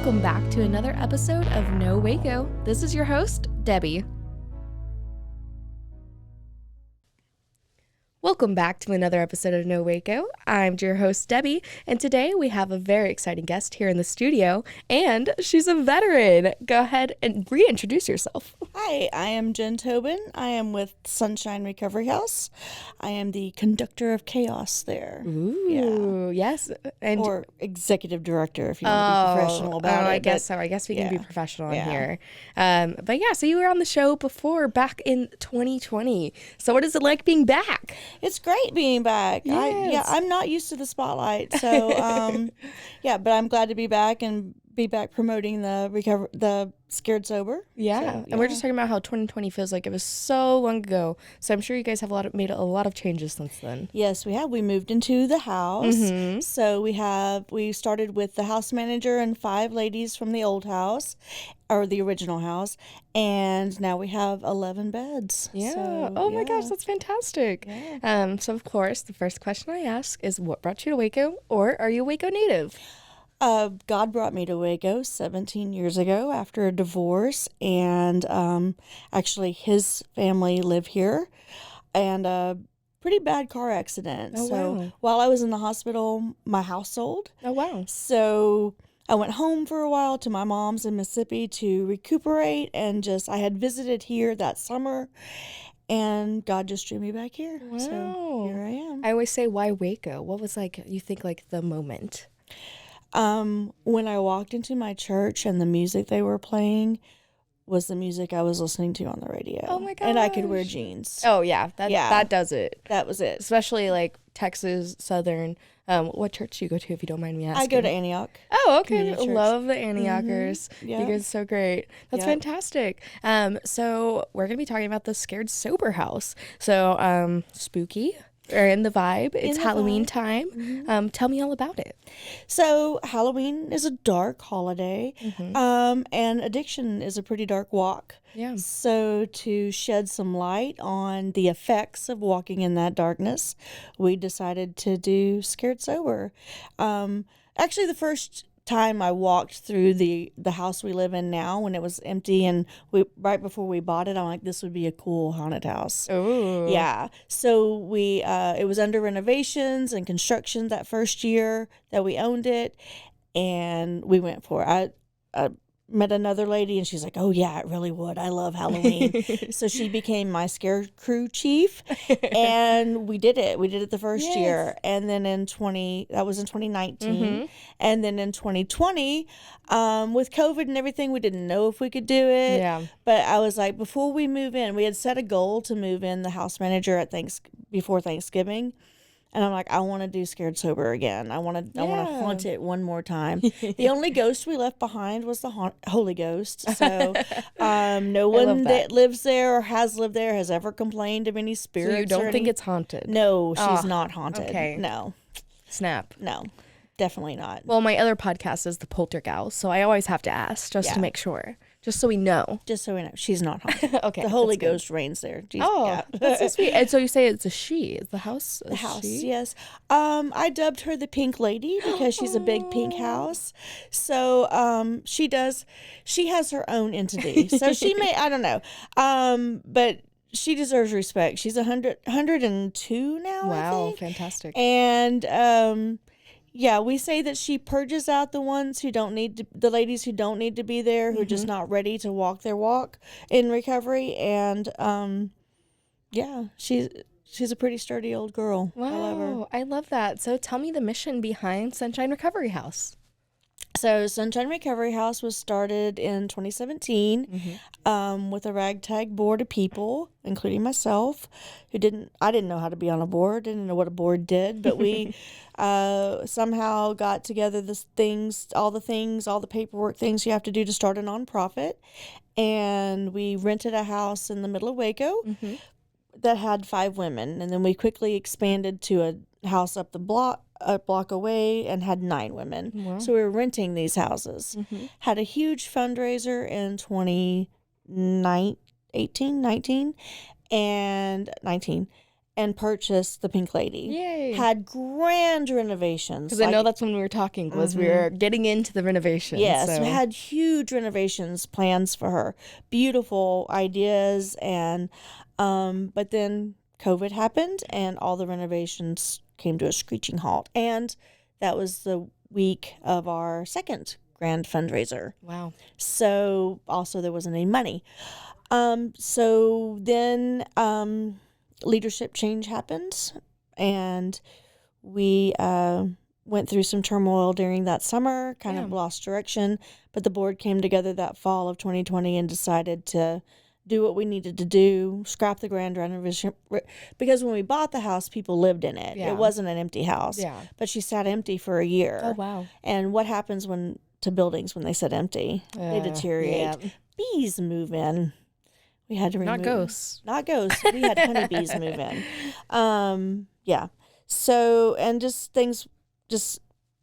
Welcome back to another episode of No Waco. This is your host, Debbie. Welcome back to another episode of No Waco. I'm your host, Debbie, and today we have a very exciting guest here in the studio, and she's a veteran. Go ahead and reintroduce yourself. Hi, I am Jen Tobin. I am with Sunshine Recovery House. I am the conductor of chaos there. Ooh, yes. And or executive director, if you want to be professional about it. I guess so. I guess we can be professional in here. So you were on the show before, back in 2020. So what is it like being back? It's great being back. Yes. I'm not used to the spotlight, so but I'm glad to be back and be back promoting the Scared Sober. And we're just talking about how 2020 feels like it was so long ago. So I'm sure you guys have made a lot of changes since then. Yes, we have. We moved into the house. Mm-hmm. So we started with the house manager and 5 ladies from the old house, or the original house, and now we have 11 beds. Yeah. So, My gosh, that's fantastic. Yeah. So of course, the first question I ask is, what brought you to Waco, or are you a Waco native? God brought me to Waco 17 years ago after a divorce, and actually his family live here, and a pretty bad car accident. Wow. While I was in the hospital, my house sold. Oh, wow. So I went home for a while to my mom's in Mississippi to recuperate, and I had visited here that summer, and God just drew me back here. Wow. So here I am. I always say, why Waco? What was the moment? When I walked into my church and the music they were playing was the music I was listening to on the radio. Oh my gosh. And I could wear jeans. Oh yeah, that does it. That was it. Especially like Texas Southern. What church do you go to, if you don't mind me asking? I go to Antioch. Oh, okay. Community church. Love the Antiochers. Mm-hmm. Yeah. You guys are so great. That's fantastic. So we're gonna be talking about the Scared Sober House. So spooky. Or in the vibe. It's Halloween time. Mm-hmm. Tell me all about it. So Halloween is a dark holiday, and addiction is a pretty dark walk. Yeah. So to shed some light on the effects of walking in that darkness, we decided to do Scared Sober. Actually, the first time I walked through the house we live in now, when it was empty, and right before we bought it, I'm like, this would be a cool haunted house. Oh. Yeah. So we it was under renovations and construction that first year that we owned it, and we went for it. I met another lady, and she's like, oh yeah, it really would. I love Halloween. So she became my scare crew chief, and we did it the first year, and then that was in 2019, and then in 2020 with COVID and everything, we didn't know if we could do it, but I was like, before we move in, we had set a goal to move in the house manager before Thanksgiving. And I'm like, I want to do Scared Sober again. I want to haunt it one more time. The only ghost we left behind was the Holy Ghost. So no one that lives there or has lived there has ever complained of any spirits. So you don't think it's haunted? No, she's not haunted. Okay. No. Snap. No, definitely not. Well, my other podcast is the Poltergeist, so I always have to ask just to make sure. Just so we know. Just so we know. She's not haunted. Okay. The Holy Ghost reigns there. That's so sweet. And so you say it's a she. Is the house a house, she? Yes. I dubbed her the Pink Lady because she's a big pink house. So she has her own entity. So she may, I don't know. But she deserves respect. She's 102 now, I think. Fantastic. And we say that she purges out the ones who don't need to, the ladies who don't need to be there, who are just not ready to walk their walk in recovery. And she's a pretty sturdy old girl. Wow, I love that. So tell me the mission behind Sunshine Recovery House. So Sunshine Recovery House was started in 2017 with a ragtag board of people, including myself, I didn't know how to be on a board, didn't know what a board did, but we somehow got together all the paperwork things you have to do to start a nonprofit, and we rented a house in the middle of Waco that had 5 women, and then we quickly expanded to a house up the block, a block away, and had 9 women. Wow. So we were renting these houses. Had a huge fundraiser in 2018, 19, and 19. and purchased the Pink Lady. Yay. Had grand renovations. Because I know that's when we were talking, was we were getting into the renovations. Yes, so. we had huge renovations plans for her. Beautiful ideas, and but then COVID happened and all the renovations came to a screeching halt. And that was the week of our second grand fundraiser. Wow. So also there wasn't any money. So then leadership change happened, and we went through some turmoil during that summer, kind of lost direction, but the board came together that fall of 2020 and decided to do what we needed to do, scrap the grand renovation, because when we bought the house, people lived in it. Yeah. It wasn't an empty house, but she sat empty for a year. Oh, wow. And what happens to buildings when they sit empty? They deteriorate. Yeah. Bees move in. We had to remove. Not ghosts. Not ghosts. We had honeybees move in. Yeah. So, and just things just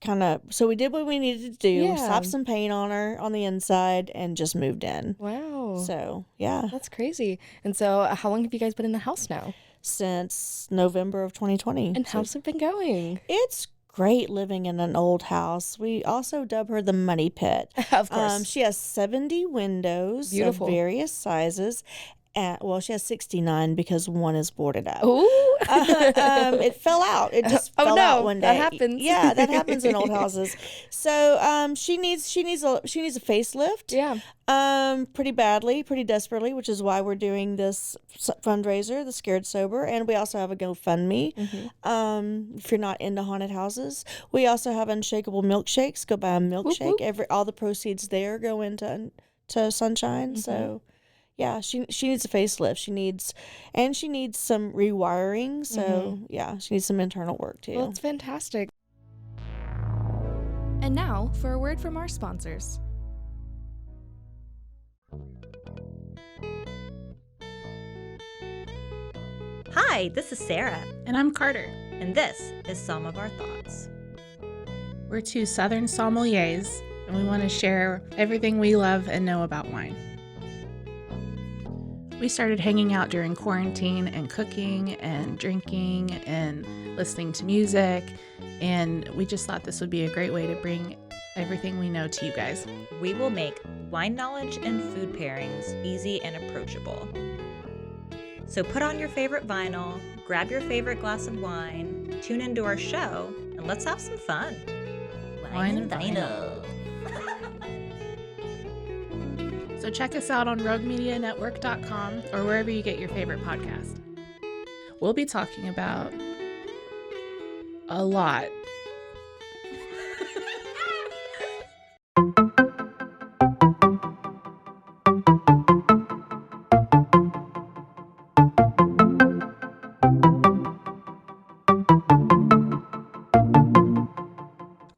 kind of, so we did what we needed to do, slapped some paint on her on the inside, and just moved in. Wow. So, yeah. That's crazy. And so how long have you guys been in the house now? Since November of 2020. And how's it been going? It's great living in an old house. We also dub her the money pit. Of course. She has 70 windows of various sizes. Well, she has 69 because one is boarded up. Ooh. It fell out. It just fell out one day. That happens. Yeah, that happens in old houses. So she needs a facelift. Yeah. Pretty badly, pretty desperately, which is why we're doing this fundraiser, the Scared Sober, and we also have a GoFundMe. If you're not into haunted houses, we also have unshakable milkshakes. Go buy a milkshake. Whoop, whoop. All the proceeds there go into Sunshine. So. Yeah, she needs a facelift. She needs some rewiring. So, yeah, she needs some internal work, too. Well, it's fantastic. And now for a word from our sponsors. Hi, this is Sarah. And I'm Carter. And this is Some of Our Thoughts. We're two Southern sommeliers, and we want to share everything we love and know about wine. We started hanging out during quarantine and cooking and drinking and listening to music, and we just thought this would be a great way to bring everything we know to you guys. We will make wine knowledge and food pairings easy and approachable. So put on your favorite vinyl, grab your favorite glass of wine, tune into our show, and let's have some fun. Wine and vinyl. So check us out on roguemedianetwork.com or wherever you get your favorite podcast. We'll be talking about a lot.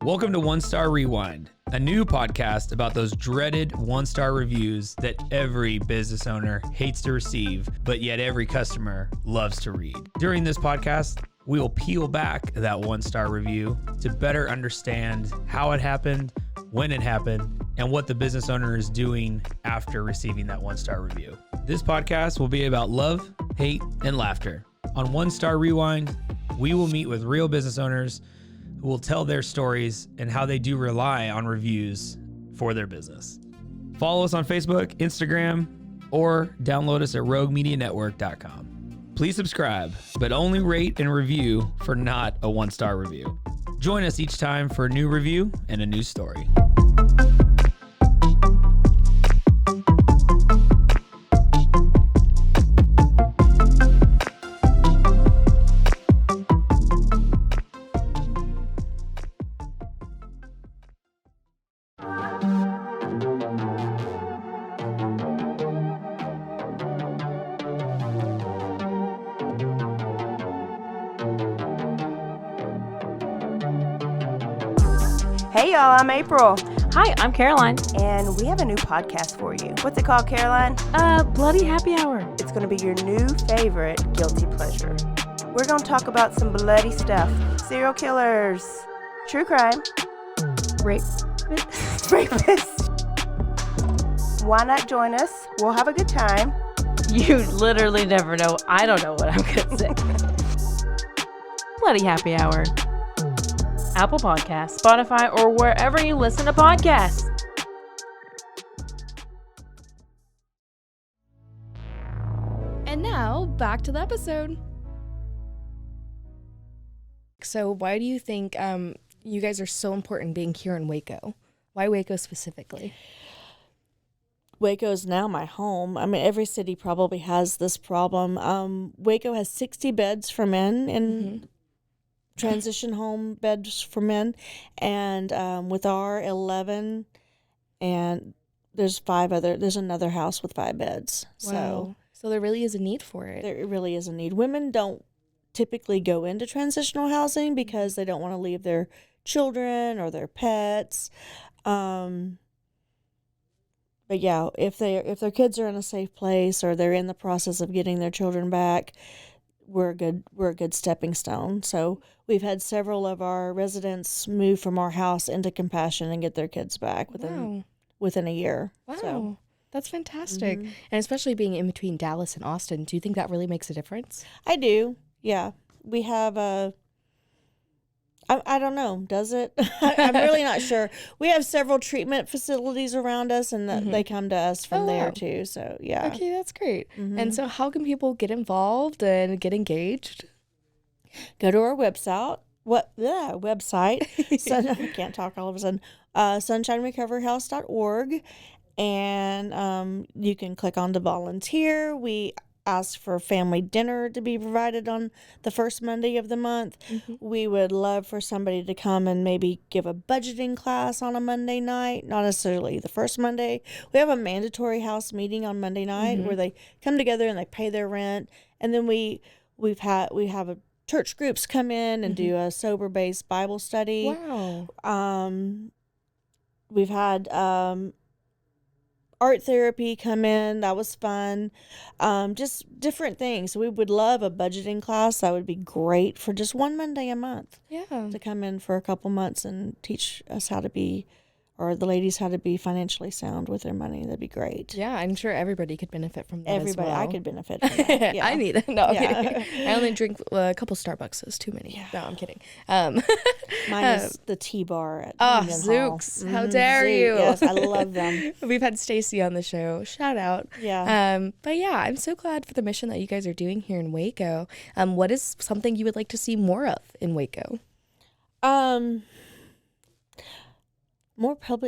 Welcome to One Star Rewind, a new podcast about those dreaded one-star reviews that every business owner hates to receive, but yet every customer loves to read. During this podcast, we will peel back that one-star review to better understand how it happened, when it happened, and what the business owner is doing after receiving that one-star review. This podcast will be about love, hate, and laughter. On One Star Rewind, we will meet with real business owners who will tell their stories and how they do rely on reviews for their business. Follow us on Facebook, Instagram, or download us at roguemedianetwork.com. Please subscribe, but only rate and review for not a one-star review. Join us each time for a new review and a new story. Hey y'all, I'm April, Hi, I'm Caroline. and we have a new podcast for you. What's it called, Caroline? Bloody Happy Hour. It's going to be your new favorite guilty pleasure. We're going to talk about some bloody stuff. Serial killers, true crime, Rape. rapists. Why not join us? We'll have a good time. You literally never know. I don't know what I'm going to say. Bloody Happy Hour. Apple Podcasts, Spotify, or wherever you listen to podcasts. And now, back to the episode. So why do you think you guys are so important being here in Waco? Why Waco specifically? Waco is now my home. I mean, every city probably has this problem. Waco has 60 beds for men in transition home beds for men. And with our 11, and there's another house with 5 beds. Wow. So there really is a need for it. There really is a need. Women don't typically go into transitional housing because they don't want to leave their children or their pets. But yeah, if their kids are in a safe place or they're in the process of getting their children back, we're a good stepping stone. So we've had several of our residents move from our house into Compassion and get their kids back within a year. Wow. So. That's fantastic. And especially being in between Dallas and Austin, do you think that really makes a difference? I do. Yeah. We have I don't know. Does it? I'm really not sure. We have several treatment facilities around us, and they come to us from there too. So yeah. Okay, that's great. And so how can people get involved and get engaged? Go to our website. Website. I can't talk all of a sudden. SunshineRecoveryHouse.org. And you can click on to volunteer. We ask for family dinner to be provided on the first Monday of the month. We would love for somebody to come and maybe give a budgeting class on a Monday night, not necessarily the first Monday. We have a mandatory house meeting on Monday night where they come together and they pay their rent. And then we have a church groups come in and do a sober-based Bible study. Wow. We've had art therapy come in. That was fun. Just different things. We would love a budgeting class. That would be great for just one Monday a month. Yeah. To come in for a couple months and teach us how to be, or the ladies how to be financially sound with their money. That'd be great. Yeah, I'm sure everybody could benefit from that. Everybody, as well. I could benefit from that. Yeah. I need it. No, I'm Yeah. kidding. I only drink a couple Starbucks. It's too many. Yeah. No, I'm kidding. Mine is the T-bar at Oh, Union Hall. Zooks. How dare you? Yes, I love them. We've had Stacy on the show. Shout out. Yeah. But yeah, I'm so glad for the mission that you guys are doing here in Waco. What is something you would like to see more of in Waco?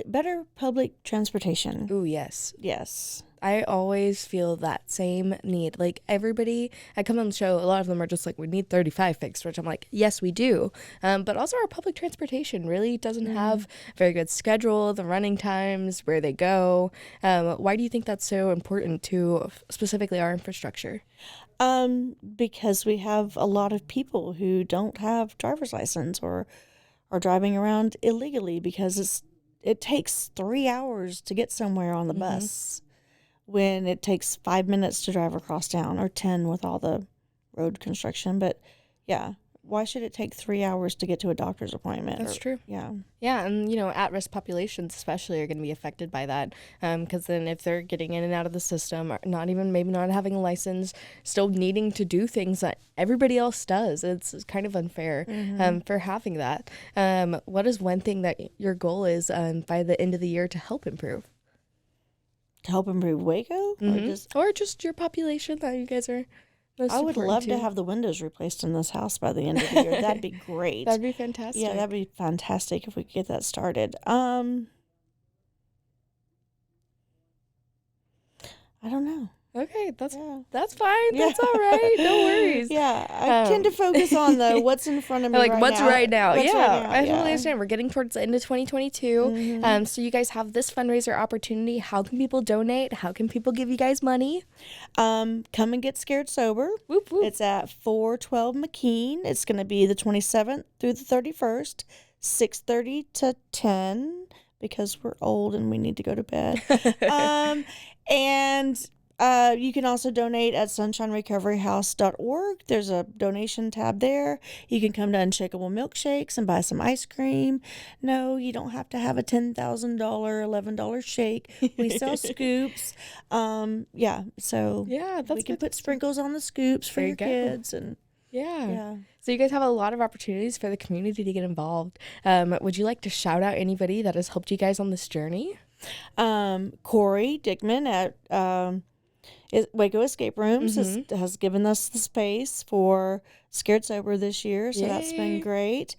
Better public transportation. Ooh, yes. Yes. I always feel that same need. Like everybody, I come on the show, a lot of them are just like, we need 35 fixed, which I'm like, yes, we do. But also our public transportation really doesn't have a very good schedule, the running times, where they go. Why do you think that's so important to specifically our infrastructure? Because we have a lot of people who don't have driver's license or are driving around illegally because it takes 3 hours to get somewhere on the bus when it takes 5 minutes to drive across town, or 10 with all the road construction. But yeah, why should it take 3 hours to get to a doctor's appointment? That's true. Yeah. Yeah, and at-risk populations especially are going to be affected by that, because then if they're getting in and out of the system, or maybe not having a license, still needing to do things that everybody else does, it's kind of unfair for having that. What is one thing that your goal is by the end of the year to help improve? To help improve Waco? Or just your population that you guys are most I would important love to have the windows replaced in this house by the end of the year. That'd be great. That'd be fantastic. Yeah, that'd be fantastic if we could get that started. I don't know. Okay, that's Yeah. fine. That's all right. No worries. Yeah, I tend to focus on what's in front of me Like what's right now. What's Yeah, right now, I totally understand. We're getting towards the end of 2022. So you guys have this fundraiser opportunity. How can people donate? How can people give you guys money? Come and get scared sober. Whoop, whoop. It's at 412 McKeen. It's going to be the 27th through the 31st, 6:30 to 10, because we're old and we need to go to bed. And you can also donate at sunshinerecoveryhouse.org. There's a donation tab there. You can come to Unshakable Milkshakes and buy some ice cream. No, you don't have to have a $10,000, $11 shake. We sell scoops. So Yeah, that's we can good. put sprinkles on the scoops for There your you go. kids. And Yeah. So you guys have a lot of opportunities for the community to get involved. Would you like to shout out anybody that has helped you guys on this journey? Corey Dickman at Waco Escape Rooms has given us the space for Scared Sober this year, so that's been great.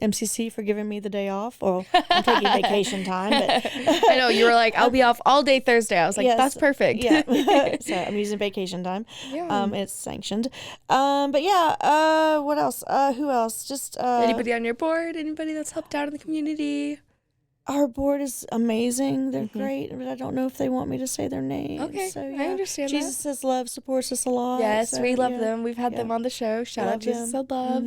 MCC for giving me the day off. Well, I'm taking vacation time, but I know you were like, I'll be off all day Thursday. I was like, yes, that's perfect. Yeah, so I'm using vacation time. Yeah. It's sanctioned. But yeah, what else? Who else? Just anybody on your board? Anybody that's helped out in the community? Our board is amazing. They're great, but I don't know if they want me to say their names. Okay, so, I understand Jesus Says Love supports us a lot. Yes, so, we love them. We've had them on the show. Shout out Jesus Said Love.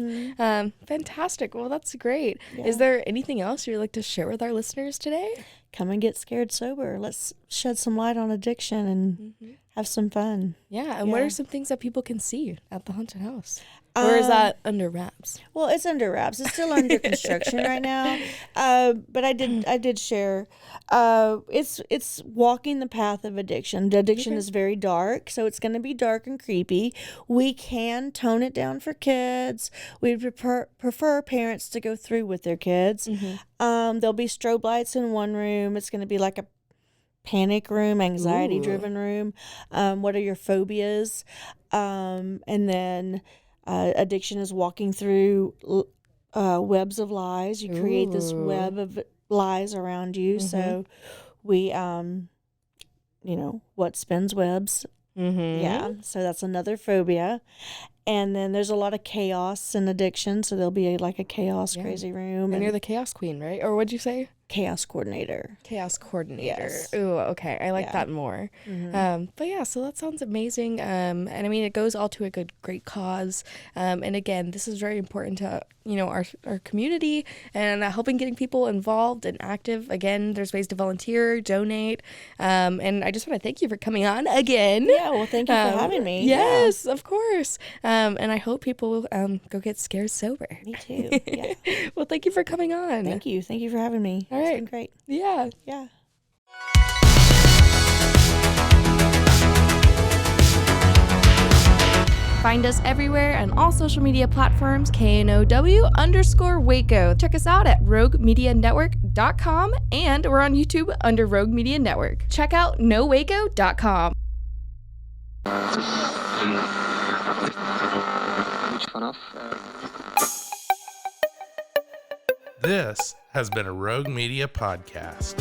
Fantastic. Well, that's great. Yeah. Is there anything else you'd like to share with our listeners today? Come and get scared sober. Let's shed some light on addiction and have some fun. Yeah, and what are some things that people can see at the haunted house? Or is that under wraps? Well, it's under wraps. It's still under construction right now. But I did share. It's walking the path of addiction. The addiction is very dark, so it's going to be dark and creepy. We can tone it down for kids. We prefer parents to go through with their kids. There'll be strobe lights in one room. It's going to be like a panic room, anxiety-driven room. What are your phobias? And then addiction is walking through webs of lies. You create this web of lies around you. So we, what spins webs? Yeah. So that's another phobia. And then there's a lot of chaos and addiction. So there'll be like a chaos crazy room. And you're the chaos queen, right? Or what'd you say? Chaos coordinator. Chaos coordinator. Yes. Ooh, okay. I like that more. But yeah, so that sounds amazing. And I mean, it goes all to a great cause. And again, this is very important to, our community and helping getting people involved and active. Again, there's ways to volunteer, donate. And I just want to thank you for coming on again. Yeah, well, thank you for having me. Yes, of course. And I hope people go get scared sober. Me too. Yeah. Well, thank you for coming on. Thank you. Thank you for having me. All right. It's been great. Yeah. Yeah. Find us everywhere on all social media platforms, KNOW_Waco. Check us out at roguemedianetwork.com, and we're on YouTube under Rogue Media Network. Check out nowaco.com. This has been a Rogue Media podcast.